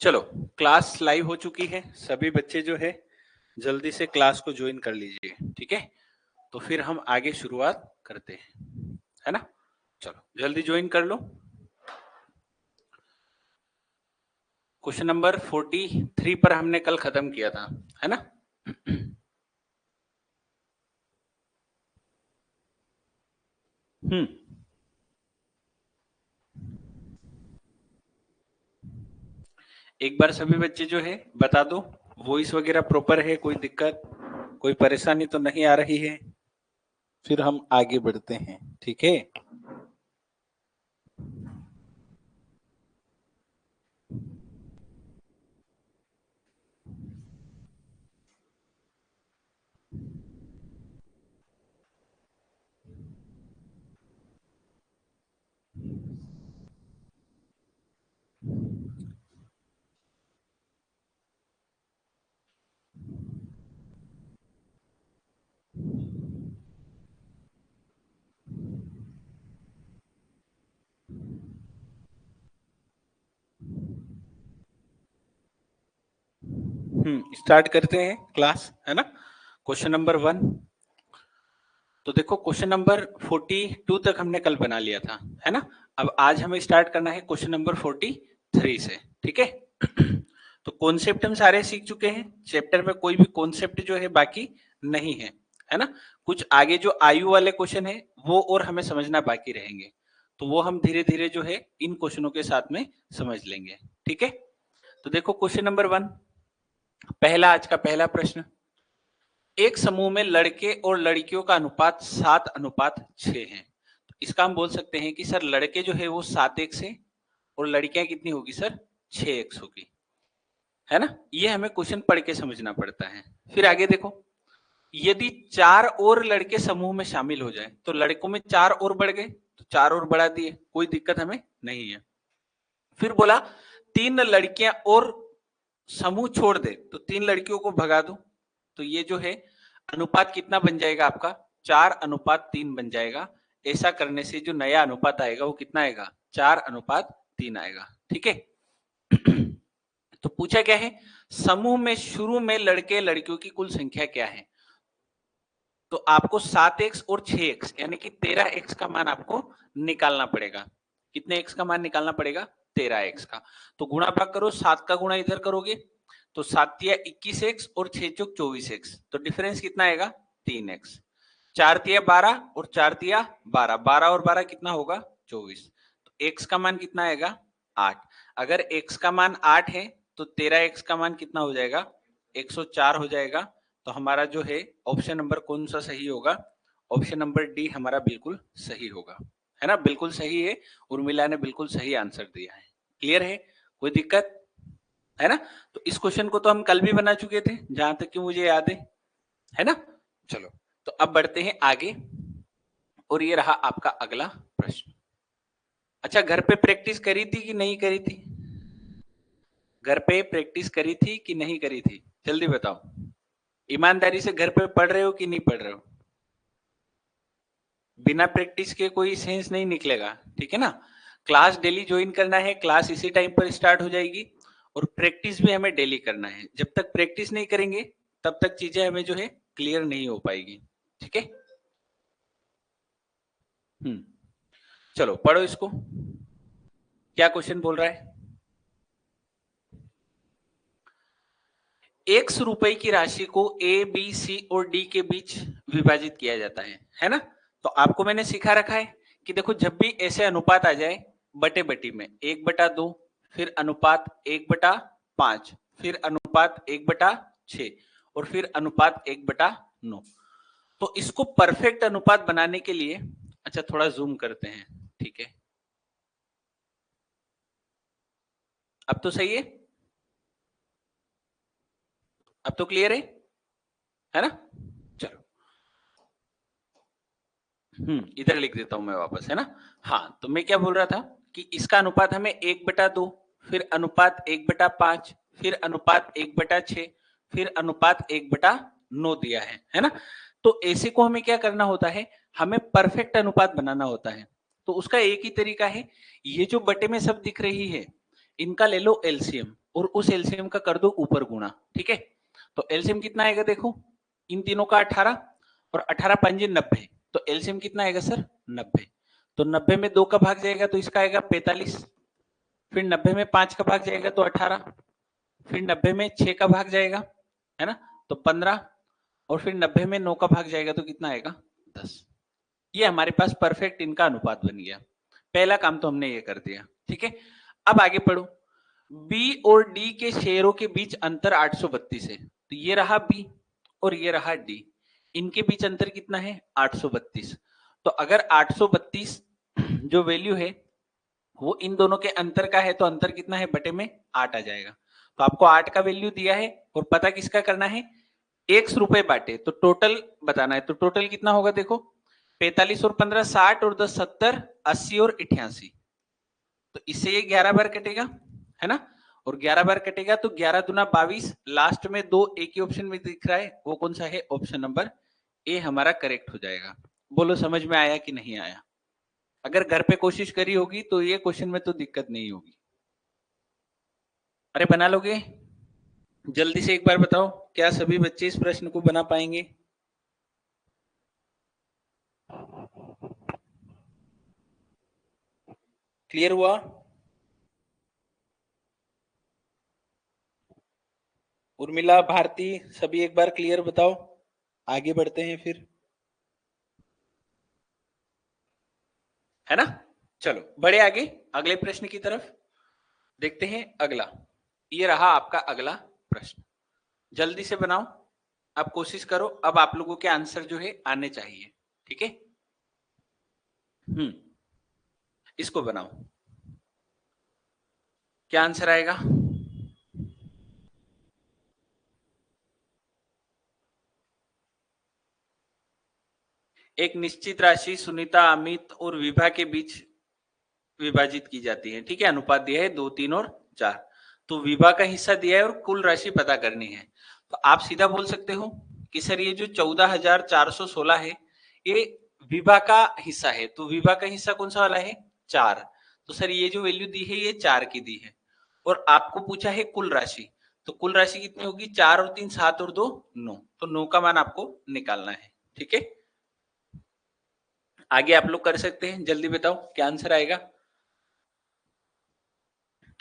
चलो, class live हो चुकी है। सभी बच्चे जो है जल्दी से क्लास को ज्वाइन कर लीजिए, ठीक है। तो फिर हम आगे शुरुआत करते हैं, है ना। चलो जल्दी ज्वाइन कर लो। क्वेश्चन नंबर 43 पर हमने कल खत्म किया था, है ना। एक बार सभी बच्चे जो है बता दो, वॉइस वगैरह प्रॉपर है, कोई दिक्कत कोई परेशानी तो नहीं आ रही है। फिर हम आगे बढ़ते हैं, ठीक है। स्टार्ट करते हैं क्लास, है ना। Question number 1। तो देखो क्वेश्चन नंबर 42 तक हमने कल बना लिया था, है ना। अब आज हमें स्टार्ट करना है क्वेश्चन नंबर 43 से, ठीक है। तो कॉन्सेप्ट हम सारे सीख चुके हैं, चैप्टर में कोई भी कॉन्सेप्ट जो है बाकी नहीं है ना। कुछ आगे जो आयु वाले क्वेश्चन है वो और हमें समझना बाकी रहेंगे, तो वो हम धीरे धीरे जो है इन क्वेश्चनों के साथ में समझ लेंगे, ठीक है। तो देखो क्वेश्चन नंबर 1, पहला आज का पहला प्रश्न। एक समूह में लड़के और लड़कियों का अनुपात 7:6 है। तो इसका हम बोल सकते हैं कि सर लड़के जो है वो 7x है और लड़कियां कितनी होगी सर, 6x होगी, है ना। ये हमें क्वेश्चन पढ़ के समझना पड़ता है। फिर आगे देखो, यदि 4 और लड़के समूह में शामिल हो जाए तो लड़कों में 4 और बढ़ गए, तो 4 और बढ़ा दिए, कोई दिक्कत हमें नहीं है। फिर बोला 3 लड़कियां और समूह छोड़ दे तो 3 लड़कियों को भगा दो, तो ये जो है अनुपात कितना बन जाएगा आपका, 4:3 बन जाएगा। ऐसा करने से जो नया अनुपात आएगा वो कितना आएगा, 4:3 आएगा, ठीक है। तो पूछा क्या है, समूह में शुरू में लड़के लड़कियों की कुल संख्या क्या है। तो आपको 7x और 6x यानी कि 13x का मान आपको निकालना पड़ेगा। कितने x का मान निकालना पड़ेगा, 13x का। तो गुणा भाग करो, 7 का गुणा इधर करोगे तो 7 तिया 21x और 6 चौक 24x, तो डिफरेंस कितना आएगा, 3x। 4 तिया 12 और 4 तिया 12, 12 और 12 कितना होगा, 24। तो x का मान कितना आएगा, 8। अगर x का मान 8 है तो 13x का मान कितना हो जाएगा, 104 हो जाएगा। तो हमारा जो है ऑप्शन नंबर कौन सा सही होगा, ऑप्शन नंबर डी हमारा बिल्कुल सही होगा, है ना, बिल्कुल सही है। उर्मिला ने बिल्कुल सही आंसर दिया है। क्लियर है, कोई दिक्कत है ना। तो इस क्वेश्चन को तो हम कल भी बना चुके थे जहां तक कि मुझे याद है ना। चलो तो अब बढ़ते हैं आगे, और ये रहा आपका अगला प्रश्न। अच्छा, घर पे प्रैक्टिस करी थी कि नहीं करी थी, घर पे प्रैक्टिस करी थी कि नहीं करी थी, जल्दी बताओ। ईमानदारी से घर पे पढ़ रहे हो कि नहीं पढ़ रहे हो। बिना प्रैक्टिस के कोई सेंस नहीं निकलेगा, ठीक है ना। क्लास डेली ज्वाइन करना है, क्लास इसी टाइम पर स्टार्ट हो जाएगी, और प्रैक्टिस भी हमें डेली करना है। जब तक प्रैक्टिस नहीं करेंगे तब तक चीजें हमें जो है क्लियर नहीं हो पाएगी, ठीक है। चलो पढ़ो इसको, क्या क्वेश्चन बोल रहा है। 100 रुपए की राशि को ए बी सी और डी के बीच विभाजित किया जाता है ना। तो आपको मैंने सिखा रखा है कि देखो जब भी ऐसे अनुपात आ जाए बटे बटी में, 1/2, फिर अनुपात 1/5, फिर अनुपात 1/6 और फिर अनुपात 1/9। तो इसको परफेक्ट अनुपात बनाने के लिए, अच्छा थोड़ा जूम करते हैं, ठीक है। अब तो सही है, अब तो क्लियर है ना। चलो इधर लिख देता हूं मैं वापस, है ना। हाँ, तो मैं क्या बोल रहा था कि इसका अनुपात हमें 1/2, फिर अनुपात 1/5, फिर अनुपात 1/6, फिर अनुपात 1/9 दिया है ना। तो ऐसे को हमें क्या करना होता है, हमें परफेक्ट अनुपात बनाना होता है। तो उसका एक ही तरीका है, ये जो बटे में सब दिख रही है इनका ले लो एलसीएम और उस एलसीएम का कर दो ऊपर गुणा, ठीक है। तो एलसीएम कितना आएगा देखो, इन तीनों का 18 और 18 पंजे 90, तो एलसीएम कितना आएगा सर 90। तो 90 में 2 का भाग जाएगा तो इसका आएगा 45, फिर 90 में 5 का भाग जाएगा तो 18, फिर 90 में 6 का भाग जाएगा, है ना, तो 15, और फिर 90 में 9 का भाग जाएगा तो कितना आएगा 10। ये हमारे पास परफेक्ट इनका अनुपात बन गया। पहला काम तो हमने ये कर दिया, ठीक है। अब आगे पढ़ो, बी और डी के शेयरों के बीच अंतर 832 है, तो ये रहा बी और ये रहा डी, इनके बीच अंतर कितना है 832। तो अगर 832 जो वैल्यू है वो इन दोनों के अंतर का है तो अंतर कितना है बटे में 8 आ जाएगा। तो आपको 8 का वैल्यू दिया है और पता किसका करना है, 100 रुपए बांटे, तो टोटल बताना है। तो टोटल कितना होगा देखो, 45 और 15 60 और 10 70 80 और 88, तो इससे ये 11 बार कटेगा, है ना, और 11 बार कटेगा तो 11 दूना 22, लास्ट में 2 एक ही ऑप्शन में दिख रहा है, वो कौन सा है, ऑप्शन नंबर ए हमारा करेक्ट हो जाएगा। बोलो समझ में आया कि नहीं आया? अगर घर पे कोशिश करी होगी तो ये क्वेश्चन में तो दिक्कत नहीं होगी। अरे बना लोगे? जल्दी से एक बार बताओ, क्या सभी बच्चे इस प्रश्न को बना पाएंगे? क्लियर हुआ? उर्मिला, भारती, सभी एक बार क्लियर बताओ, आगे बढ़ते हैं फिर, है ना। चलो बढ़े आगे अगले प्रश्न की तरफ, देखते हैं अगला। ये रहा आपका अगला प्रश्न, जल्दी से बनाओ, आप कोशिश करो, अब आप लोगों के आंसर जो है आने चाहिए, ठीक है। इसको बनाओ, क्या आंसर आएगा? एक निश्चित राशि सुनीता, अमित और विभा के बीच विभाजित की जाती है, ठीक है। अनुपात दिया है 2 3 और 4, तो विभा का हिस्सा दिया है और कुल राशि पता करनी है। तो आप सीधा बोल सकते हो कि सर ये जो 14,416 है ये विभा का हिस्सा है, तो विभा का हिस्सा कौन सा वाला है 4, तो सर ये जो वैल्यू दी है ये 4 की दी है, और आपको पूछा है कुल राशि, तो कुल राशि कितनी होगी 4 और 3 7 और 2 9, तो 9 का मान आपको निकालना है, ठीक है। आगे आप लोग कर सकते हैं, जल्दी बताओ क्या आंसर आएगा,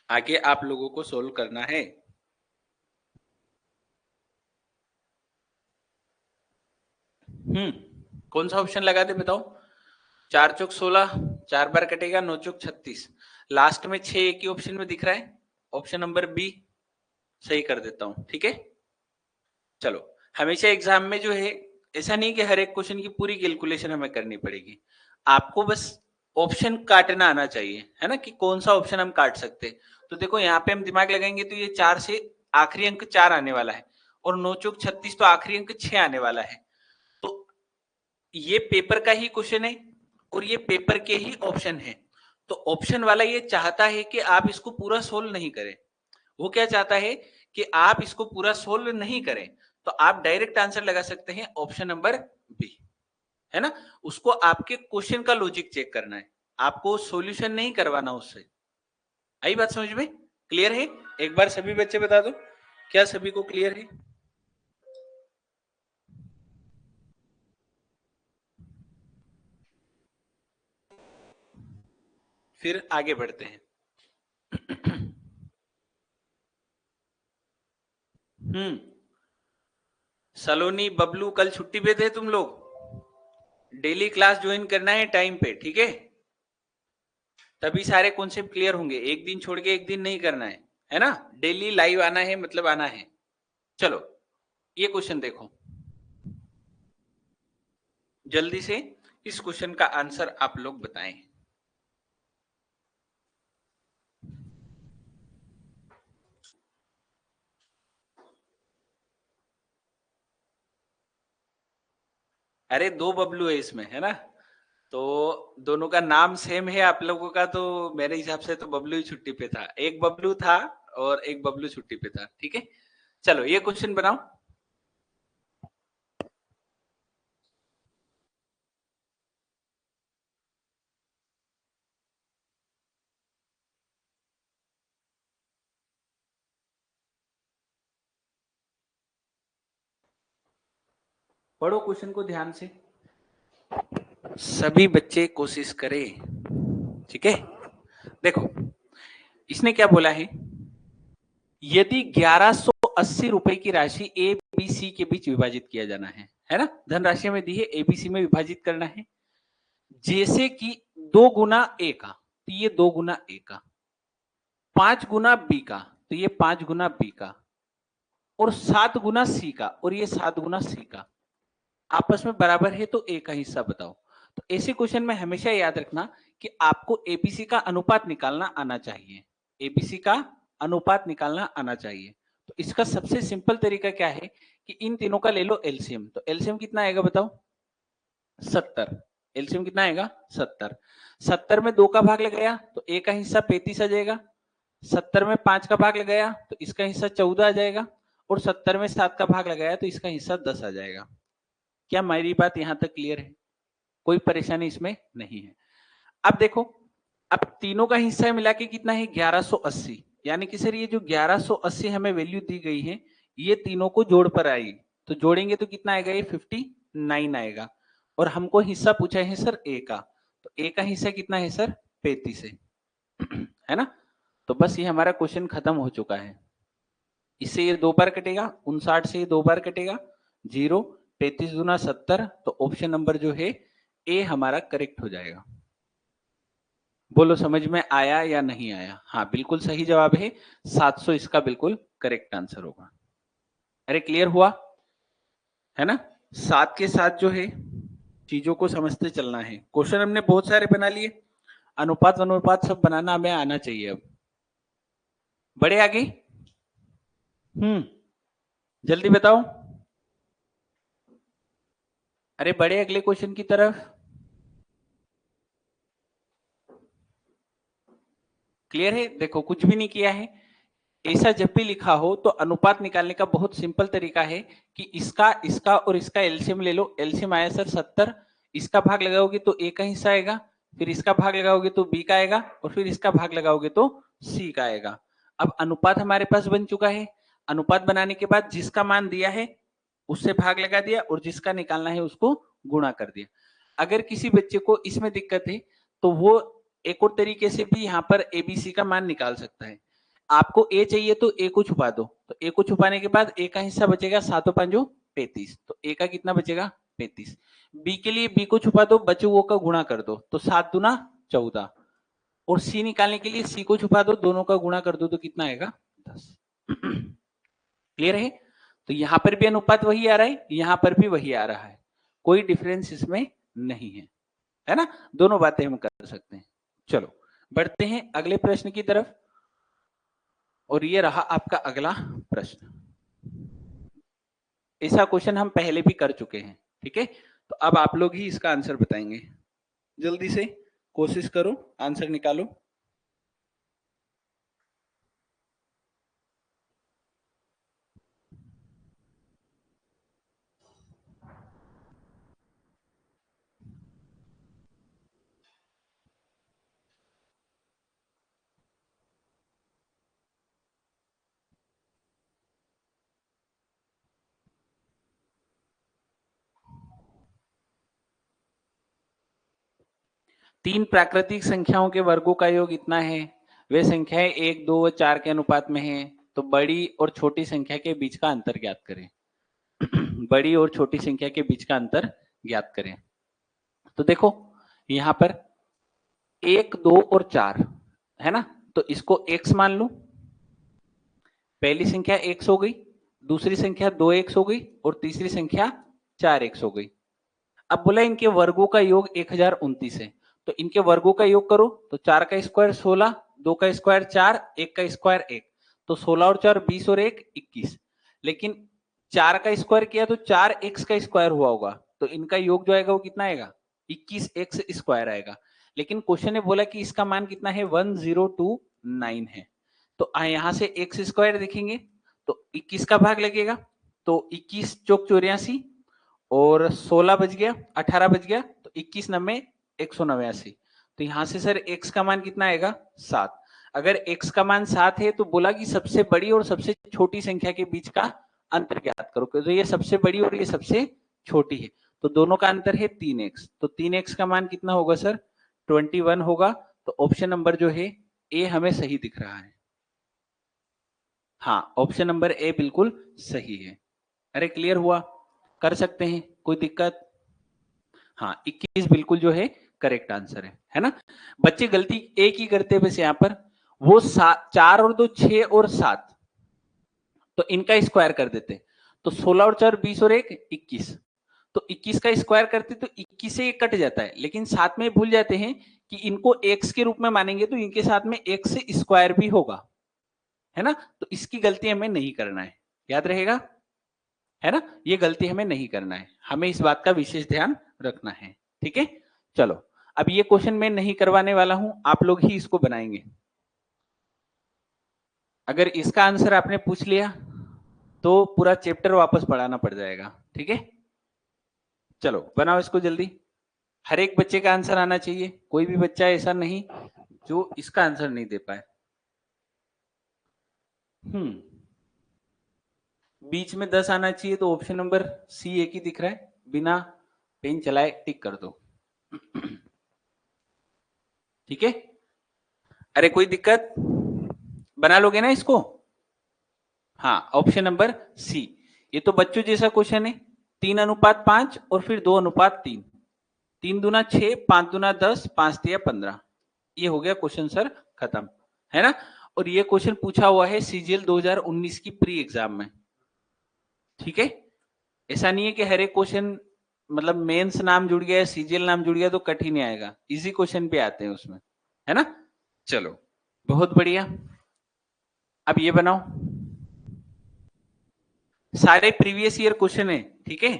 आगे आप लोगों को सोल्व करना है। कौन सा ऑप्शन लगा दे बताओ, 4 चौक 16, 4 बार कटेगा, 9 चौक 36, लास्ट में 6 एक ही ऑप्शन में दिख रहा है, ऑप्शन नंबर बी सही कर देता हूं, ठीक है। चलो, हमेशा एग्जाम में जो है ऐसा नहीं कि हर एक क्वेश्चन की पूरी कैलकुलेशन हमें करनी पड़ेगी, आपको बस ऑप्शन काटना आना चाहिए, है ना, कि कौन सा ऑप्शन हम काट सकते हैं। तो देखो यहाँ पे हम दिमाग लगाएंगे तो ये 4 से आखिरी अंक 4 आने वाला है, और 9 चौक 36 तो आखिरी अंक 6 आने वाला है, तो ये पेपर का ही क्वेश्चन है और ये पेपर के ही ऑप्शन है। तो ऑप्शन वाला ये चाहता है कि आप इसको पूरा सोल्व नहीं करें, वो क्या चाहता है कि आप इसको पूरा सोल्व नहीं करें, तो आप डायरेक्ट आंसर लगा सकते हैं ऑप्शन नंबर बी, है ना। उसको आपके क्वेश्चन का लॉजिक चेक करना है, आपको सॉल्यूशन नहीं करवाना उससे। आई बात समझ में? क्लियर है? एक बार सभी बच्चे बता दो, क्या सभी को क्लियर है? फिर आगे बढ़ते हैं। हम्म सलोनी, बबलू, कल छुट्टी पे थे तुम लोग, डेली क्लास ज्वाइन करना है टाइम पे, ठीक है, तभी सारे कॉन्सेप्ट क्लियर होंगे, एक दिन छोड़ के एक दिन नहीं करना है ना, डेली लाइव आना है, मतलब आना है। चलो ये क्वेश्चन देखो, जल्दी से इस क्वेश्चन का आंसर आप लोग बताएं। अरे 2 बबलू है इसमें, है ना, तो दोनों का नाम सेम है आप लोगों का, तो मेरे हिसाब से तो बबलू ही छुट्टी पे था, एक बबलू था और एक बबलू छुट्टी पे था, ठीक है। चलो ये क्वेश्चन बनाओ। पढ़ो क्वेश्चन को ध्यान से, सभी बच्चे कोशिश करें, ठीक है। देखो इसने क्या बोला है, यदि 1180 रुपए की राशि ए बी सी के बीच विभाजित किया जाना है ना, धनराशि में दी है, एबीसी में विभाजित करना है, जैसे कि 2 गुना ए का, तो ये 2 गुना ए का, 5 गुना बी का, तो ये 5 गुना बी का, और 7 गुना सी का, और ये 7 गुना सी का, आपस में बराबर है, तो ए का हिस्सा बताओ। तो ऐसे क्वेश्चन में हमेशा याद रखना कि आपको एबीसी का अनुपात निकालना आना चाहिए, एबीसी का अनुपात निकालना आना चाहिए। तो इसका सबसे सिंपल तरीका क्या है कि इन तीनों का ले लो एलसीएम, तो एलसीएम कितना आएगा बताओ, 70। एलसीएम कितना आएगा 70। 70 में 2 का भाग लगाया तो ए का हिस्सा 35 आ जाएगा, 70 में 5 का भाग लगाया तो इसका हिस्सा 14 आ जाएगा, और 70 में 7 का भाग लगाया तो इसका हिस्सा 10 आ जाएगा। क्या मेरी बात यहां तक क्लियर है? कोई परेशानी इसमें नहीं है। अब देखो, अब तीनों का हिस्सा मिला के कितना है 1180, यानी कि सर ये जो 1180 हमें वैल्यू दी गई है ये तीनों को जोड़ पर आई, तो जोड़ेंगे तो कितना आएगा, ये 59 आएगा, और हमको हिस्सा पूछा है सर ए का, तो ए का हिस्सा कितना है सर 35 है, है ना। तो बस ये हमारा क्वेश्चन खत्म हो चुका है। इससे ये 2 बार कटेगा, 59 से ये 2 बार कटेगा, 0, 35 गुना 70, तो ऑप्शन नंबर जो है ए हमारा करेक्ट हो जाएगा। बोलो समझ में आया या नहीं आया? हाँ बिल्कुल सही जवाब है, 700 इसका बिल्कुल करेक्ट आंसर होगा। अरे क्लियर हुआ है ना? साथ के साथ जो है चीजों को समझते चलना है। क्वेश्चन हमने बहुत सारे बना लिए, अनुपात अनुपात सब बनाना हमें आना चाहिए। अब बड़े आगे, जल्दी बताओ, अरे बड़े अगले क्वेश्चन की तरफ। क्लियर है? देखो कुछ भी नहीं किया है, ऐसा जब भी लिखा हो तो अनुपात निकालने का बहुत सिंपल तरीका है कि इसका इसका और इसका एलसीएम ले लो। एलसीएम आया सर 70, इसका भाग लगाओगे तो ए का हिस्सा आएगा, फिर इसका भाग लगाओगे तो बी का आएगा, और फिर इसका भाग लगाओगे तो सी का आएगा। अब अनुपात हमारे पास बन चुका है। अनुपात बनाने के बाद जिसका मान दिया है उससे भाग लगा दिया, और जिसका निकालना है उसको गुणा कर दिया। अगर किसी बच्चे को इसमें दिक्कत है तो वो एक और तरीके से भी यहाँ पर एबीसी का मान निकाल सकता है। आपको ए चाहिए तो ए को छुपा दो, तो ए को छुपाने के बाद ए का हिस्सा बचेगा 7 5 35, तो ए का कितना बचेगा 35। बी के लिए बी को छुपा दो, बचे हुए का गुणा कर दो, तो 7 दूना 14, और सी निकालने के लिए सी को छुपा दो, दोनों का गुणा कर दो तो कितना आएगा 10। क्लियर है? तो यहां पर भी अनुपात वही आ रहा है, यहां पर भी वही आ रहा है, कोई डिफरेंस इसमें नहीं है ना। दोनों बातें हम कर सकते हैं। चलो बढ़ते हैं अगले प्रश्न की तरफ, और ये रहा आपका अगला प्रश्न। ऐसा क्वेश्चन हम पहले भी कर चुके हैं, ठीक है। तो अब आप लोग ही इसका आंसर बताएंगे, जल्दी से कोशिश करो, आंसर निकालो। तीन प्राकृतिक संख्याओं के वर्गों का योग इतना है, वे संख्याएं 1 2 व 4 के अनुपात में हैं, तो बड़ी और छोटी संख्या के बीच का अंतर ज्ञात करें। बड़ी और छोटी संख्या के बीच का अंतर ज्ञात करें। तो देखो यहां पर 1 2 और 4 है ना, तो इसको x मान लो, पहली संख्या x हो गई, दूसरी संख्या 2x हो गई, और तीसरी संख्या 4x हो गई। अब बोला इनके वर्गों का योग 1029 है, तो इनके वर्गों का योग करो, तो 4 का स्क्वायर 16, 2 का स्क्वायर 4, 1 का स्क्वायर 1, तो 16 और 4 20 और 1 21। लेकिन 4 का स्क्वायर किया तो 4x का स्क्वायर हुआ होगा, तो इनका योग जो आएगा वो कितना आएगा 21x स्क्वायर आएगा। लेकिन क्वेश्चन ने बोला कि इसका मान कितना है 1029 है, तो यहां से x स्क्वायर देखेंगे तो 21 का भाग लगेगा, तो 21 चौक 84, और 16 बच गया, 18 बच गया, तो 21 9 189। तो यहां से सर x का मान कितना आएगा 7। अगर x का मान 7 है तो बोला कि सबसे बड़ी और सबसे छोटी संख्या के बीच का अंतर ज्ञात करो, तो ये सबसे बड़ी और ये सबसे छोटी है, तो दोनों का अंतर है 3x, तो 3x का मान कितना होगा सर? 21 होगा। तो ऑप्शन नंबर जो है ए हमें सही दिख रहा है। हाँ, ऑप्शन नंबर ए बिल्कुल सही है। अरे क्लियर हुआ? कर सकते हैं, कोई दिक्कत? हाँ, 21 बिल्कुल जो है करेक्ट आंसर है ना? बच्चे गलती एक ही करते हैं बस यहाँ पर, वो 4 और 2 6 और 7, तो इनका स्क्वायर कर देते, तो 16 और 4 20 और 1 21, तो 21 का स्क्वायर करते तो 21 से ये कट जाता है, लेकिन साथ में भूल जाते हैं कि इनको x के रूप में मानेंगे तो इनके साथ में x स्क्वायर भी होगा, है ना? तो इसकी गलती हमें नहीं करना है, याद रहेगा, है ना? ये गलती हमें नहीं करना है, हमें इस बात का विशेष ध्यान रखना है, ठीक है? चलो, अब ये क्वेश्चन मैं नहीं करवाने वाला हूं, आप लोग ही इसको बनाएंगे। अगर इसका आंसर आपने पूछ लिया तो पूरा चैप्टर वापस पढ़ाना पड़ जाएगा, ठीक है? चलो बनाओ इसको जल्दी, हर एक बच्चे का आंसर आना चाहिए, कोई भी बच्चा ऐसा नहीं जो इसका आंसर नहीं दे पाए। बीच में 10 आना चाहिए, तो ऑप्शन नंबर सी एक ही दिख रहा है, बिना पेन चलाए टिक कर दो। ठीक है? अरे कोई दिक्कत, बना लोगे ना इसको? हाँ, ऑप्शन नंबर सी। ये तो बच्चों जैसा क्वेश्चन है, 3:5 और फिर 2:3, 3 दूना 6, 5 दूना 10, 5 तिया 15, ये हो गया क्वेश्चन सर, खत्म, है ना? और ये क्वेश्चन पूछा हुआ है सीजीएल 2019 की प्री एग्जाम में, ठीक है? ऐसा नहीं है कि हर एक क्वेश्चन मतलब मेंस नाम जुड़ गया, सीजीएल नाम जुड़ गया तो कठिन नहीं आएगा, इजी क्वेश्चन पे आते हैं उसमें, है ना? चलो बहुत बढ़िया, अब ये बनाओ, सारे प्रीवियस ईयर क्वेश्चन है, ठीक है?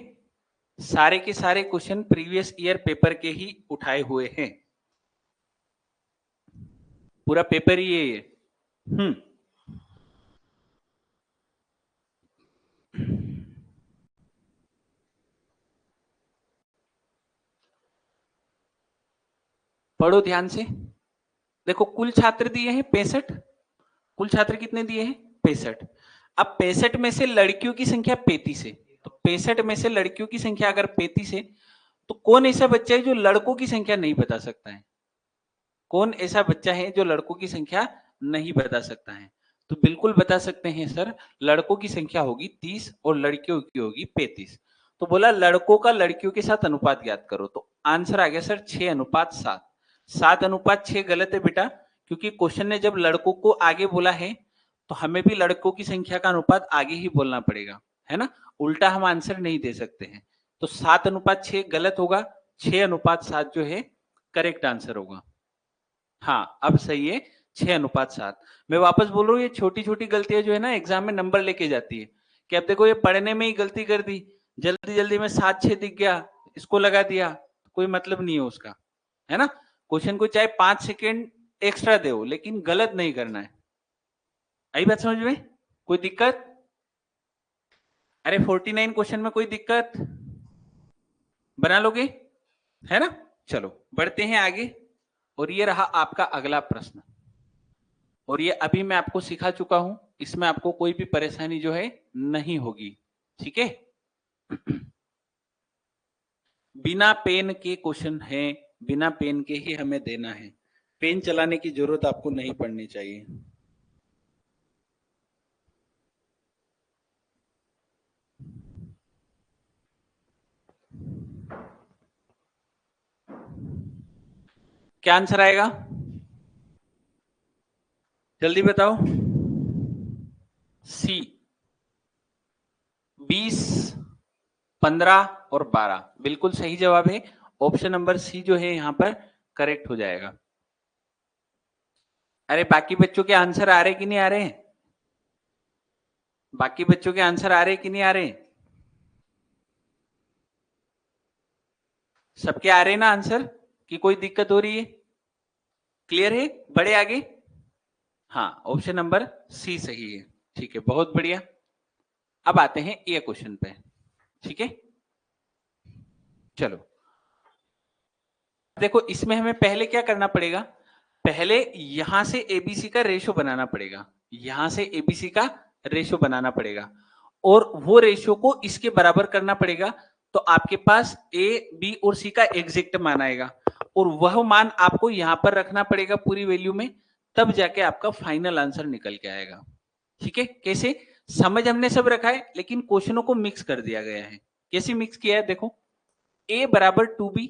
सारे के सारे क्वेश्चन प्रीवियस ईयर पेपर के ही उठाए हुए हैं, पूरा पेपर ही है ये। पढ़ो ध्यान से, देखो कुल छात्र दिए हैं 65, कुल छात्र कितने दिए हैं? 65। अब 65 में से लड़कियों की संख्या 35 है, तो 65 में से लड़कियों की संख्या अगर 35 है, तो कौन ऐसा बच्चा है जो लड़कों की संख्या नहीं बता सकता है? कौन ऐसा बच्चा है जो लड़कों की संख्या नहीं बता सकता है? तो बिल्कुल बता सकते हैं सर, लड़कों की संख्या होगी 30 और लड़कियों की होगी 35। तो बोला लड़कों का लड़कियों के साथ अनुपात ज्ञात करो, तो आंसर आ गया सर 6:7। 7:6 गलत है बेटा, क्योंकि क्वेश्चन ने जब लड़कों को आगे बोला है तो हमें भी लड़कों की संख्या का अनुपात आगे ही बोलना पड़ेगा, है ना? उल्टा हम आंसर नहीं दे सकते हैं, तो 7:6 गलत होगा, 6:7 जो है करेक्ट आंसर होगा। हाँ, अब सही है, 6:7। मैं वापस बोल रहा हूँ, ये छोटी छोटी गलतियां जो है ना एग्जाम में नंबर लेके जाती है, कि अब देखो ये पढ़ने में ही गलती कर दी, जल्दी जल्दी में 7-6 दिख गया, इसको लगा दिया, कोई मतलब नहीं है उसका, है ना? क्वेश्चन को चाहे 5 सेकेंड एक्स्ट्रा दो, लेकिन गलत नहीं करना है। आई बात समझ में? कोई दिक्कत? अरे 49 क्वेश्चन में कोई दिक्कत? बना लोगे, है ना? चलो बढ़ते हैं आगे, और ये रहा आपका अगला प्रश्न, और ये अभी मैं आपको सिखा चुका हूं, इसमें आपको कोई भी परेशानी जो है नहीं होगी, ठीक है? बिना पेन के क्वेश्चन है, बिना पेन के ही हमें देना है, पेन चलाने की जरूरत आपको नहीं पड़नी चाहिए। क्या आंसर आएगा, जल्दी बताओ? सी, 20, 15 और 12 बिल्कुल सही जवाब है, ऑप्शन नंबर सी जो है यहां पर करेक्ट हो जाएगा। अरे बाकी बच्चों के आंसर आ रहे कि नहीं आ रहे? बाकी बच्चों के आंसर आ रहे कि नहीं आ रहे? सबके आ रहे हैं ना आंसर, कि कोई दिक्कत हो रही है? क्लियर है? बड़े आगे? हाँ, ऑप्शन नंबर सी सही है, ठीक है, बहुत बढ़िया। अब आते हैं ए क्वेश्चन पे, ठीक है? चलो देखो, इसमें हमें पहले क्या करना पड़ेगा, पहले यहां से एबीसी का रेशो बनाना पड़ेगा, यहां से एबीसी का रेशो बनाना पड़ेगा, और वो रेशो को इसके बराबर करना पड़ेगा, तो आपके पास ए, बी और सी का एग्जैक्ट मान आएगा और वह मान आपको यहां पर रखना पड़ेगा पूरी वैल्यू में, तब जाके आपका फाइनल आंसर निकल के आएगा। ठीक है, कैसे? समझ हमने सब रखा है, लेकिन क्वेश्चनों को मिक्स कर दिया गया है। कैसे मिक्स किया है? देखो, a बराबर 2b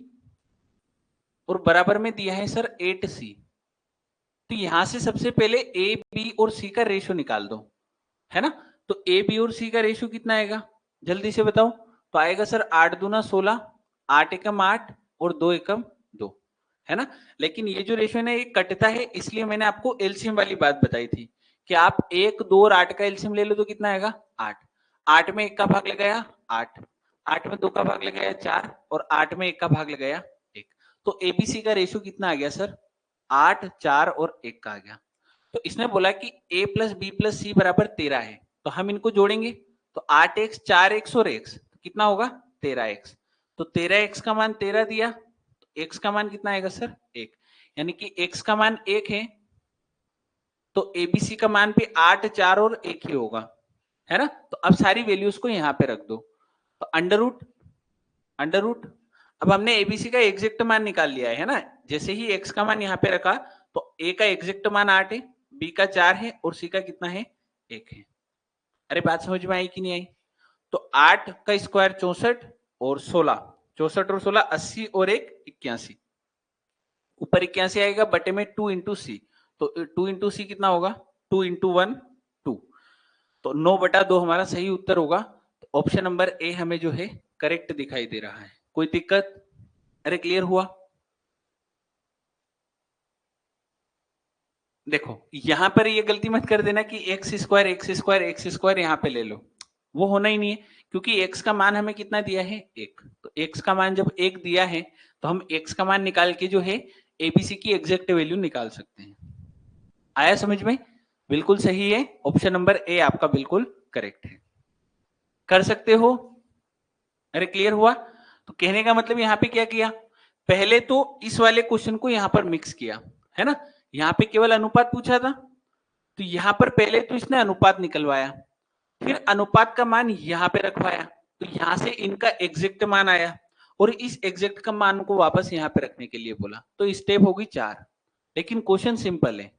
और बराबर में दिया है सर 8c। तो यहां से सबसे पहले a, b और c का रेशियो निकाल दो, है ना? तो a, b और c का रेशियो कितना आएगा? जल्दी से बताओ। तो आएगा सर 8 दूना 16, 8 एकम 8 और 2 एकम 2, है ना? लेकिन ये जो रेशियो है ना, ये कटता है, इसलिए मैंने आपको एलसीएम वाली बात बताई थी कि आप 1, 2 और 8 का एलसीएम ले लो तो कितना आएगा? 8। 8 में 1 का भाग लगाया 8, 8 में 2 का भाग लगाया 4 और 8 में 1 का भाग लगाया 1। तो एबीसी का रेशियो कितना आ गया सर? 8, 4 और 1 का आ गया। तो इसने बोला कि a प्लस बी प्लस सी बराबर 13 है, तो हम इनको जोड़ेंगे तो 8x, 4x और x, तो कितना होगा? 13x। तो 13x का मान 13 दिया, तो x का मान कितना आएगा सर? 1। यानी कि x का मान 1 है, तो एबीसी का मान भी 8, 4 और 1 ही होगा, है ना? तो अब सारी वैल्यूज को यहाँ पे रख दो, तो अंडर रूट। अब हमने एबीसी का एग्जैक्ट मान निकाल लिया है ना? जैसे ही x का मान यहाँ पे रखा तो a का एग्जैक्ट मान 8 है, b का 4 है और c का कितना है? 1 है। अरे बात समझ में आई कि नहीं आई? तो 8 का स्क्वायर 64 और 16, 64 और 16 80 और 1 81। ऊपर 81 आएगा, बटे में 2 इंटू सी, तो 2 इंटू सी कितना होगा? 2 इंटू 1 2, तो 9/2 हमारा सही उत्तर होगा। तो ऑप्शन नंबर ए हमें जो है करेक्ट दिखाई दे रहा है। कोई दिक्कत? अरे क्लियर हुआ? देखो यहां पर ये गलती मत कर देना कि एक्स स्क्वायर यहां पे ले लो, वो होना ही नहीं है, क्योंकि x का मान हमें कितना दिया है? 1। तो x का मान जब 1 दिया है तो हम x का मान निकाल के जो है एबीसी की एग्जैक्ट वैल्यू निकाल सकते हैं। आया समझ में? बिल्कुल सही है, ऑप्शन नंबर ए आपका बिल्कुल करेक्ट है। कर सकते हो? अरे क्लियर हुआ? तो कहने का मतलब यहाँ पे क्या किया? पहले तो इस वाले क्वेश्चन को यहाँ पर मिक्स किया, है ना? यहाँ पे केवल अनुपात पूछा था, तो यहाँ पर पहले तो इसने अनुपात निकलवाया, फिर अनुपात का मान यहाँ पे रखवाया, तो यहाँ से इनका एग्जैक्ट मान आया और इस एग्जैक्ट का मान को वापस यहाँ पे रखने के लिए बोला, तो स्टेप होगी 4। लेकिन क्वेश्चन सिंपल है,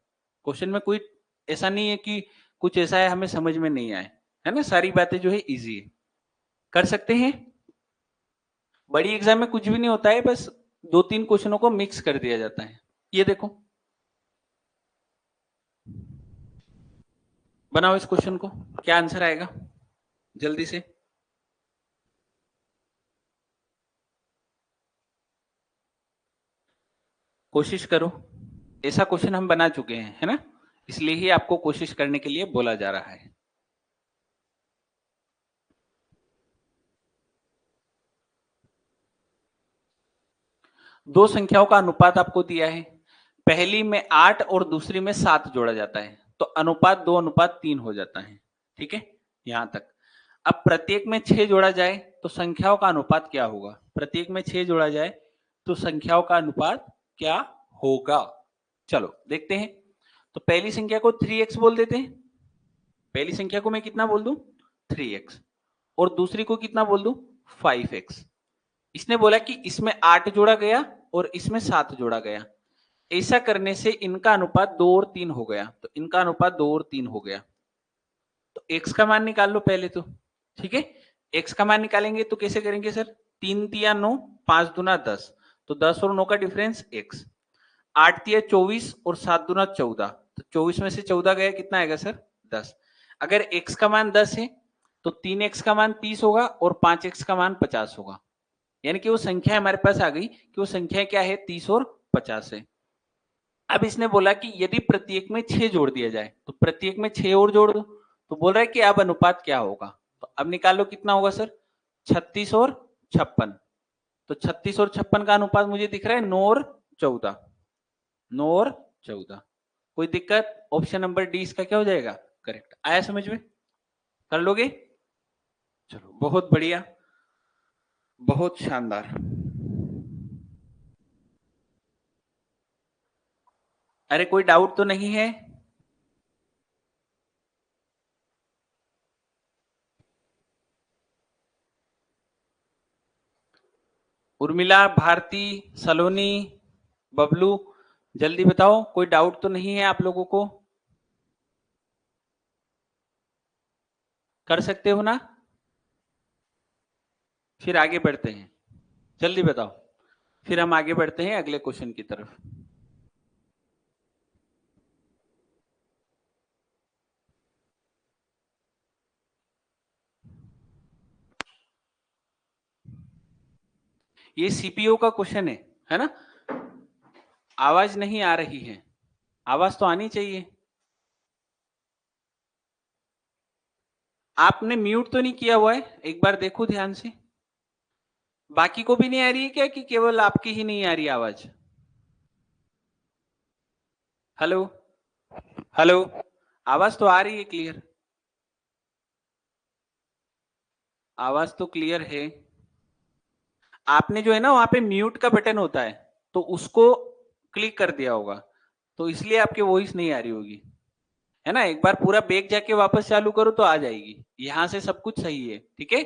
क्वेश्चन में कोई ऐसा नहीं है कि कुछ ऐसा है हमें समझ में नहीं आए, है ना? सारी बातें जो है इजी है, कर सकते हैं। बड़ी एग्जाम में कुछ भी नहीं होता है, बस 2-3 क्वेश्चनों को मिक्स कर दिया जाता है। ये देखो, बनाओ इस क्वेश्चन को, क्या आंसर आएगा जल्दी से। कोशिश करो, ऐसा क्वेश्चन हम बना चुके हैं, है ना? इसलिए ही आपको कोशिश करने के लिए बोला जा रहा है। दो संख्याओं का अनुपात आपको दिया है, पहली में 8 और दूसरी में 7 जोड़ा जाता है, तो अनुपात 2:3 हो जाता है। ठीक है, यहां तक। अब प्रत्येक में 6 जोड़ा जाए तो संख्याओं का अनुपात क्या होगा? प्रत्येक में 6 जोड़ा जाए तो संख्याओं का अनुपात क्या होगा? चलो देखते हैं। तो पहली संख्या को 3x बोल देते हैं, पहली संख्या को मैं कितना बोल दूं? 3x, और दूसरी को कितना बोल दूं? 5x। इसने बोला कि इसमें 8 जोड़ा गया और इसमें 7 जोड़ा गया, ऐसा करने से इनका अनुपात 2 और 3 हो गया, तो इनका अनुपात 2 और 3 हो गया। तो x का मान निकाल लो पहले तो। ठीक है, x का मान निकालेंगे तो कैसे करेंगे सर? 3 तिया 9, 5 दूना 10, तो 10 और 9 का डिफरेंस x, 8 तिया 24 और 7 दूना 14, तो 24 में से 14 गया, कितना आएगा सर? 10। अगर x का मान 10 है तो 3x का मान 30 होगा और 5x का मान 50 होगा, यानी कि वो संख्या हमारे पास आ गई कि वो संख्या क्या है? 30 और 50 है। अब इसने बोला कि यदि प्रत्येक में 6 जोड़ दिया जाए तो प्रत्येक में 6 और जोड़ दो, तो बोल रहा है कि अब अनुपात क्या होगा? तो अब निकाल लो कितना होगा सर? 36 और 56। तो 36 और 56 का अनुपात मुझे दिख रहा है 9 और 14, 9 और 14। कोई दिक्कत? ऑप्शन नंबर डी इसका क्या हो जाएगा? करेक्ट। आया समझ में? कर लोगे? चलो बहुत बढ़िया, बहुत शानदार। अरे कोई डाउट तो नहीं है? उर्मिला, भारती, सलोनी, बबलू, जल्दी बताओ, कोई डाउट तो नहीं है आप लोगों को? कर सकते हो ना? फिर आगे बढ़ते हैं, जल्दी बताओ, फिर हम आगे बढ़ते हैं अगले क्वेश्चन की तरफ। ये सीपीओ का क्वेश्चन है ना? आवाज नहीं आ रही है, आवाज तो आनी चाहिए। आपने म्यूट तो नहीं किया हुआ है? एक बार देखो ध्यान से। बाकी को भी नहीं आ रही है क्या, कि केवल आपकी ही नहीं आ रही आवाज? हेलो हेलो, आवाज तो आ रही है क्लियर, आवाज तो क्लियर है। आपने जो है ना वहां पे म्यूट का बटन होता है, तो उसको क्लिक कर दिया होगा, तो इसलिए आपकी वॉइस नहीं आ रही होगी, है ना? एक बार पूरा बैक जाके वापस चालू करो तो आ जाएगी, यहां से सब कुछ सही है, ठीक है?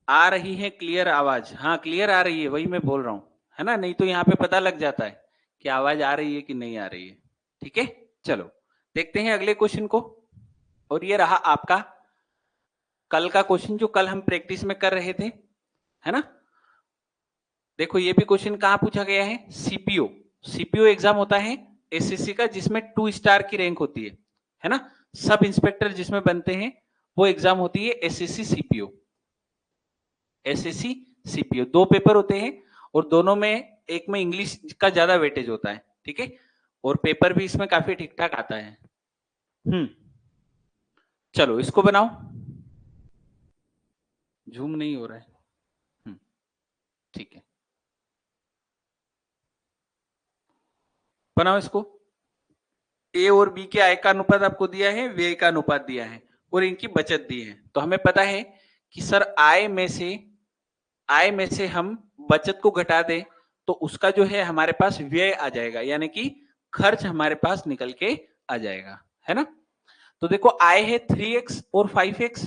आ रही है क्लियर आवाज? हाँ क्लियर आ रही है, वही मैं बोल रहा हूं, है ना? नहीं तो यहाँ पे पता लग जाता है कि आवाज आ रही है कि नहीं आ रही है, ठीक है? चलो देखते हैं अगले क्वेश्चन को। और ये रहा आपका कल का क्वेश्चन, जो कल हम प्रैक्टिस में कर रहे थे, है ना? देखो ये भी क्वेश्चन कहां पूछा गया है, सीपीओ। सीपीओ एग्जाम होता है एसएससी का, जिसमें 2 स्टार की रैंक होती है ना? सब इंस्पेक्टर जिसमें बनते हैं वो एग्जाम होती है SSC CPO. SSC CPO 2 paper होते हैं, और दोनों में एक में इंग्लिश का ज्यादा वेटेज होता है, ठीक है? और पेपर भी इसमें काफी ठीक ठाक आता है। चलो इसको बनाओ, जूम नहीं हो रहा है। ठीक है, बनाओ इसको। ए और बी के आय का अनुपात आपको दिया है, व्यय का अनुपात दिया है, और इनकी बचत दी है। तो हमें पता है कि सर आय में से हम बचत को घटा दें तो उसका जो है हमारे पास व्यय आ जाएगा, यानी कि खर्च हमारे पास निकल के आ जाएगा, है ना? तो देखो आय है 3x और 5x।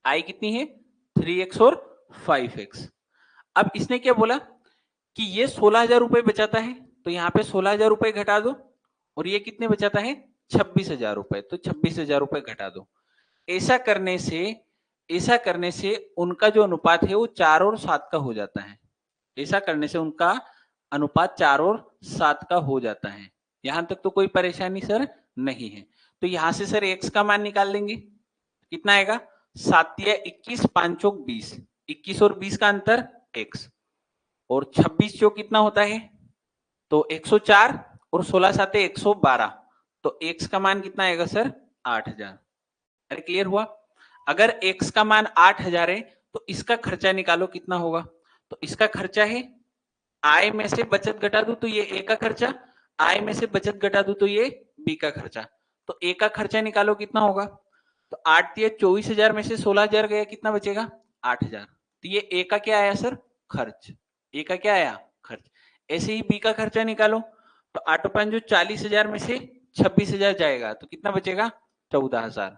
आय कितनी है? 3x और 5x। अब इसने क्या बोला कि ये 16,000 रुपए बचाता है, तो यहाँ पे 16,000 रुपए घटा दो, और ये कितने बचाता है? 26,000 रुपए, तो 26,000 रुपए घटा दो। ऐसा करने से ऐसा करने से उनका जो अनुपात है वो 4 और 7 का हो जाता है। ऐसा करने से उनका अनुपात 4 और 7 का हो जाता है। यहां तक तो कोई परेशानी सर नहीं है। तो यहां से सर x का मान निकाल लेंगे, कितना आएगा? 7 या 21, 5 चौक 20, 21 और 20 का अंतर x, और 26 जो कितना होता है? तो 104, और 16 साते 112, तो x का मान कितना आएगा सर? 8,000। अरे क्लियर हुआ? अगर x का मान 8,000 है तो इसका खर्चा निकालो कितना होगा? तो इसका खर्चा है, आय में से बचत घटा दू तो ये ए का खर्चा, आय में से बचत घटा दू तो ये बी का खर्चा। तो ए का खर्चा निकालो कितना होगा? तो 8 या 24,000 में से 16,000 गया, कितना बचेगा? 8,000। तो ये ए का क्या आया सर? खर्च। ए का क्या आया? खर्च। ऐसे ही बी का खर्चा निकालो, तो 8 जो 40,000 में से 26,000 जाएगा तो कितना बचेगा? 14,000।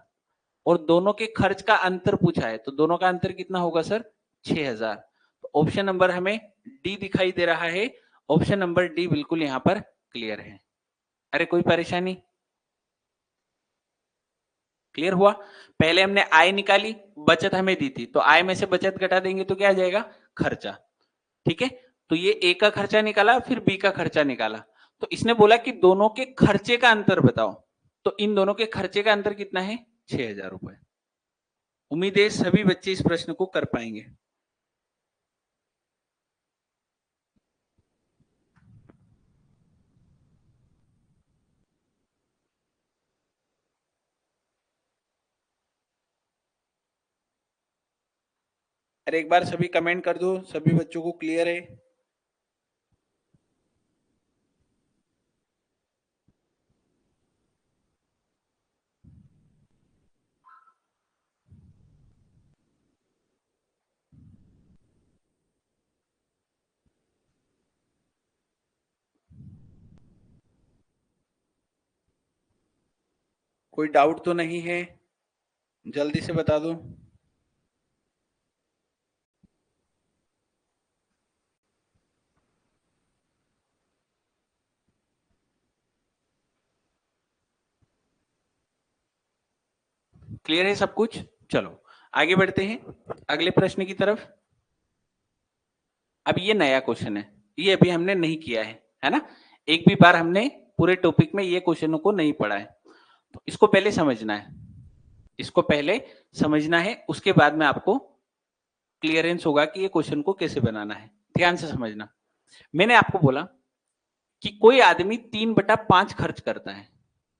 और दोनों के खर्च का अंतर पूछा है, तो दोनों का अंतर कितना होगा सर? 6,000। तो ऑप्शन नंबर हमें डी दिखाई दे रहा है, ऑप्शन नंबर डी बिल्कुल यहाँ पर क्लियर है। अरे कोई परेशानी? क्लियर हुआ? पहले हमने आय निकाली, बचत हमें दी थी, तो आय में से बचत घटा देंगे तो क्या आ जाएगा? खर्चा, ठीक है? तो ये ए का खर्चा निकाला, फिर बी का खर्चा निकाला, तो इसने बोला कि दोनों के खर्चे का अंतर बताओ। तो इन दोनों के खर्चे का अंतर कितना है? 6,000 रुपए। उम्मीद है सभी बच्चे इस प्रश्न को कर पाएंगे। अरे एक बार सभी कमेंट कर दो, सभी बच्चों को क्लियर है? कोई डाउट तो नहीं है? जल्दी से बता दो। क्लियर है सब कुछ? चलो आगे बढ़ते हैं अगले प्रश्न की तरफ। अब ये नया क्वेश्चन है, ये अभी हमने नहीं किया है ना? एक भी बार हमने पूरे टॉपिक में ये क्वेश्चनों को नहीं पढ़ा है, तो इसको पहले समझना है, इसको पहले समझना है, उसके बाद में आपको क्लियरेंस होगा कि ये क्वेश्चन को कैसे बनाना है। ध्यान से समझना। मैंने आपको बोला कि कोई आदमी 3/5 खर्च करता है।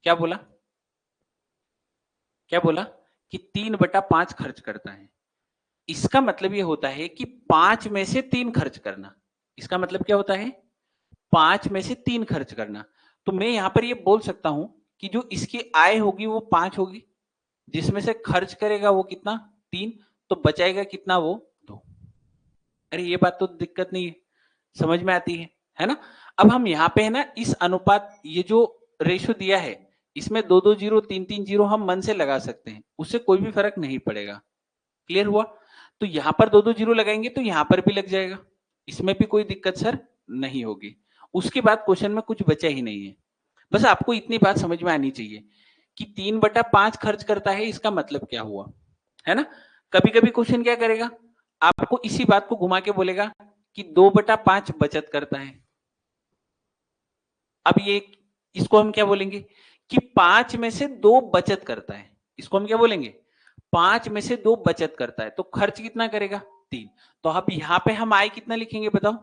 क्या बोला? क्या बोला? कि 3/5 खर्च करता है। इसका मतलब ये होता है कि 5 में से 3 खर्च करना। इसका मतलब क्या होता है? 5 में से 3 खर्च करना। तो मैं यहां पर ये बोल सकता हूं कि जो इसकी आय होगी वो 5 होगी, जिसमें से खर्च करेगा वो कितना? 3, तो बचाएगा कितना? वो 2। अरे ये बात तो दिक्कत नहीं है, समझ में आती है ना? अब हम यहाँ पे है ना इस अनुपात, ये जो रेशो दिया है, इसमें 2-2 जीरो 3-3 जीरो हम मन से लगा सकते हैं, उससे कोई भी फर्क नहीं पड़ेगा। क्लियर हुआ? तो यहाँ पर 2-2 जीरो लगाएंगे तो यहाँ पर भी लग जाएगा, इसमें भी कोई दिक्कत सर नहीं होगी। उसके बाद क्वेश्चन में कुछ बचा ही नहीं है। बस आपको इतनी बात समझ में आनी चाहिए कि 3/5 खर्च करता है, इसका मतलब क्या हुआ, है ना? कभी कभी क्वेश्चन क्या करेगा, आपको इसी बात को घुमा के बोलेगा कि 2/5 बचत करता है। अब ये इसको हम क्या बोलेंगे कि 5 में से 2 बचत करता है। इसको हम क्या बोलेंगे? 5 में से 2 बचत करता है, तो खर्च कितना करेगा? 3। तो अब यहां पे हम आय कितना लिखेंगे बताओ?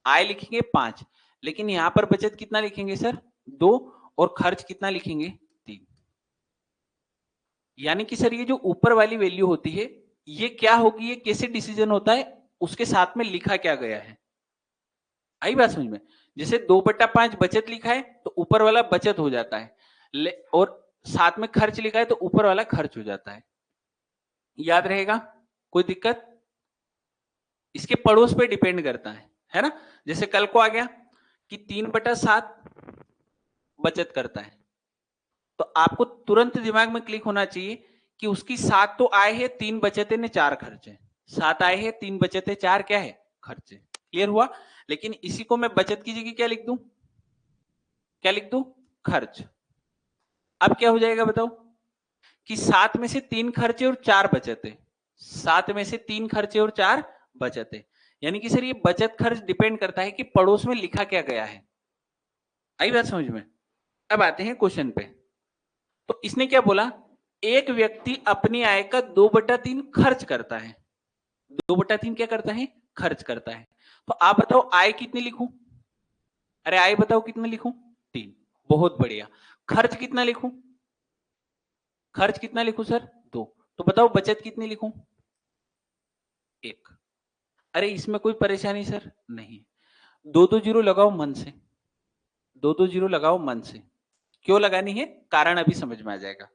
आय लिखेंगे 5, लेकिन यहां पर बचत कितना लिखेंगे सर? 2, और खर्च कितना लिखेंगे? 3। यानी कि सर ये जो ऊपर वाली वैल्यू होती है, ये क्या होगी, ये कैसे डिसीजन होता है, उसके साथ में लिखा क्या गया है। आई बात समझ में? जैसे 2/5 बचत लिखा है तो ऊपर वाला बचत हो जाता है, और साथ में खर्च लिखा है तो ऊपर वाला खर्च हो जाता है। याद रहेगा? कोई दिक्कत? इसके पड़ोस पे डिपेंड करता है ना? जैसे कल को आ गया कि 3/7 बचत करता है, तो आपको तुरंत दिमाग में क्लिक होना चाहिए कि उसकी 7 तो आय है, 3 बचत है ने 4 खर्च है। 7 आय है, 3 बचत है, 4 क्या है? खर्च है। क्लियर हुआ? लेकिन इसी को मैं बचत की जगह क्या लिख दूं? क्या लिख दूं? खर्च। अब क्या हो जाएगा बताओ कि 7 में से 3 खर्चे और 4 बचत है। 7 में से 3 खर्चे और 4 बचत है। यानी कि सर ये बचत खर्च डिपेंड करता है कि पड़ोस में लिखा क्या गया है। आई बात समझ में? अब आते हैं क्वेश्चन पे। तो इसने क्या बोला, एक व्यक्ति अपनी आय का 2/3 खर्च करता है। 2/3 क्या करता है? खर्च करता है। तो आप बताओ आय कितनी लिखूं? अरे आय बताओ कितनी लिखूं? 3। बहुत बढ़िया। खर्च कितना लिखूं? खर्च कितना लिखूं सर? 2। तो बताओ बचत कितनी लिखूं? 1। अरे इसमें कोई परेशानी सर नहीं। 2-2 जीरो लगाओ मन से, 2-2 जीरो लगाओ मन से। क्यों लगानी है? कारण अभी समझ में आ जाएगा।